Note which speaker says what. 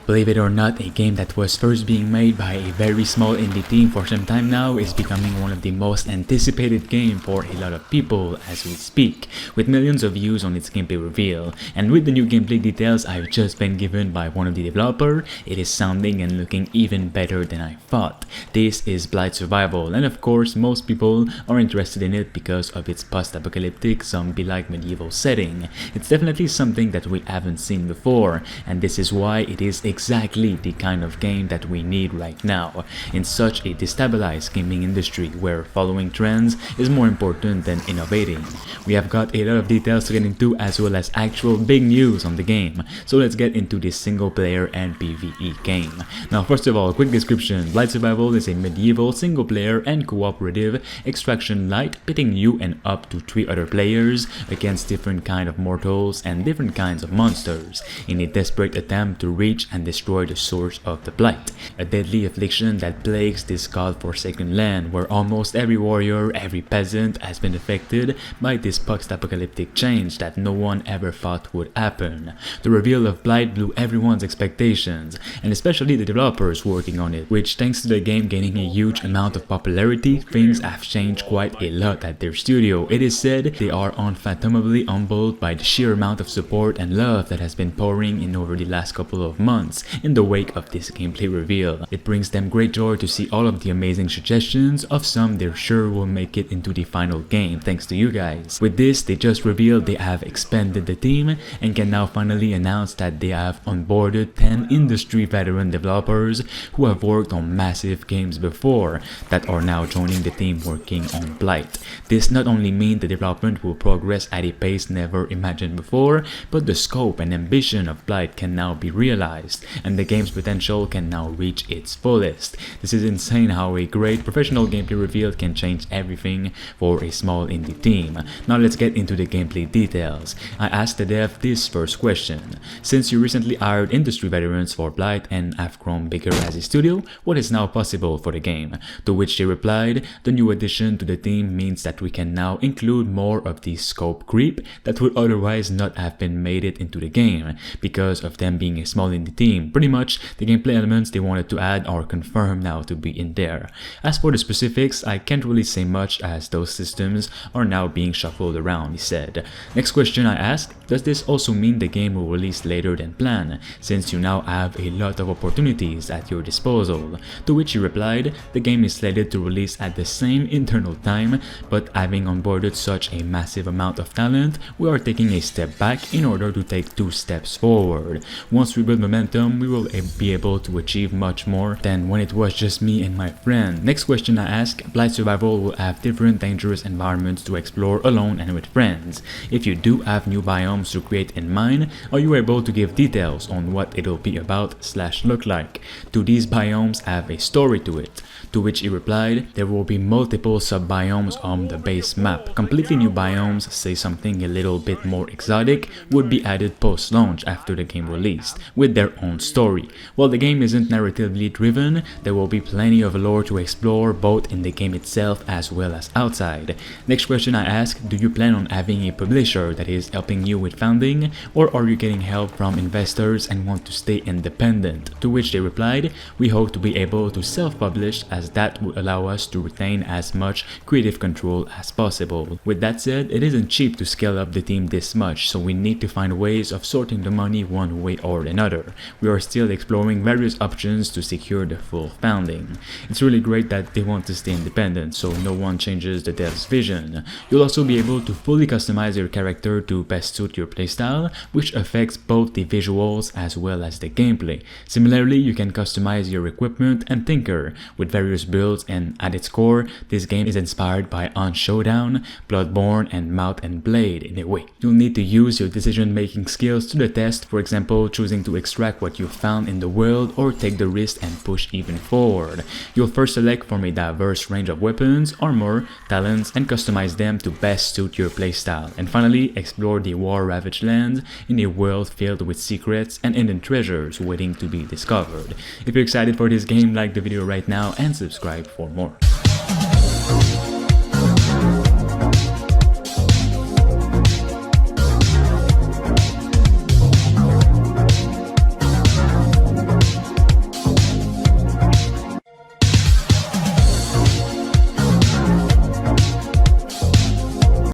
Speaker 1: Believe it or not, a game that was first being made by a very small indie team for some time now is becoming one of the most anticipated games for a lot of people as we speak, with millions of views on its gameplay reveal. And with the new gameplay details I've just been given by one of the developers, it is sounding and looking even better than I thought. This is Blight Survival, and of course most people are interested in it because of its post-apocalyptic zombie-like medieval setting. It's definitely something that we haven't seen before, and this is why it is exactly the kind of game that we need right now, in such a destabilized gaming industry where following trends is more important than innovating. We have got a lot of details to get into as well as actual big news on the game, so let's get into this single player and PvE game. Now first of all, quick description. Blight Survival is a medieval single player and cooperative extraction light pitting you and up to 3 other players against different kind of mortals and different kinds of monsters in a desperate attempt to reach and destroy the source of the blight, a deadly affliction that plagues this god-forsaken land where almost every warrior, every peasant has been affected by this post-apocalyptic change that no one ever thought would happen. The reveal of Blight blew everyone's expectations, and especially the developers working on it, which thanks to the game gaining a huge amount of popularity, things have changed quite a lot at their studio. It is said they are unfathomably humbled by the sheer amount of support and love that has been pouring in over the last couple of months in the wake of this gameplay reveal. It brings them great joy to see all of the amazing suggestions of some they're sure will make it into the final game thanks to you guys. With this, they just revealed they have expanded the team and can now finally announce that they have onboarded 10 industry veteran developers who have worked on massive games before that are now joining the team working on Blight. This not only means the development will progress at a pace never imagined before, but the scope and ambition of Blight can now be realized, and the game's potential can now reach its fullest. This is insane how a great professional gameplay reveal can change everything for a small indie team. Now let's get into the gameplay details. I asked the dev this first question. Since you recently hired industry veterans for Blight and have grown bigger as a studio, what is now possible for the game? To which they replied, the new addition to the team means that we can now include more of the scope creep that would otherwise not have been made it into the game because of them being a small indie team. Pretty much the gameplay elements they wanted to add are confirmed now to be in there. As for the specifics, I can't really say much as those systems are now being shuffled around, he said. Next question I asked, does this also mean the game will release later than planned, since you now have a lot of opportunities at your disposal? To which he replied, the game is slated to release at the same internal time, but having onboarded such a massive amount of talent, we are taking a step back in order to take 2 steps forward. Once we build momentum, we will be able to achieve much more than when it was just me and my friend. Next question I asked, Blight Survival will have different dangerous environments to explore alone and with friends. If you do have new biomes to create in mind, are you able to give details on what it'll be about / look like? Do these biomes have a story to it? To which he replied, there will be multiple sub-biomes on the base map. Completely new biomes, say something a little bit more exotic, would be added post-launch after the game released, with their own story. While the game isn't narratively driven, there will be plenty of lore to explore both in the game itself as well as outside. Next question I asked, do you plan on having a publisher that is helping you with founding, or are you getting help from investors and want to stay independent? To which they replied, we hope to be able to self-publish as that would allow us to retain as much creative control as possible. With that said, it isn't cheap to scale up the team this much, so we need to find ways of sorting the money one way or another. We are still exploring various options to secure the full founding. It's really great that they want to stay independent so no one changes the dev's vision. You'll also be able to fully customize your character to best suit your playstyle, which affects both the visuals as well as the gameplay. Similarly, you can customize your equipment and tinker with various builds, and at its core, this game is inspired by On Showdown, Bloodborne, and Mount and Blade in a way. You'll need to use your decision-making skills to the test, for example, choosing to extract what you found in the world or take the risk and push even forward. You'll first select from a diverse range of weapons, armor, talents, and customize them to best suit your playstyle. And finally, explore the war-ravaged lands in a world filled with secrets and hidden treasures waiting to be discovered. If you're excited for this game, like the video right now and subscribe for more.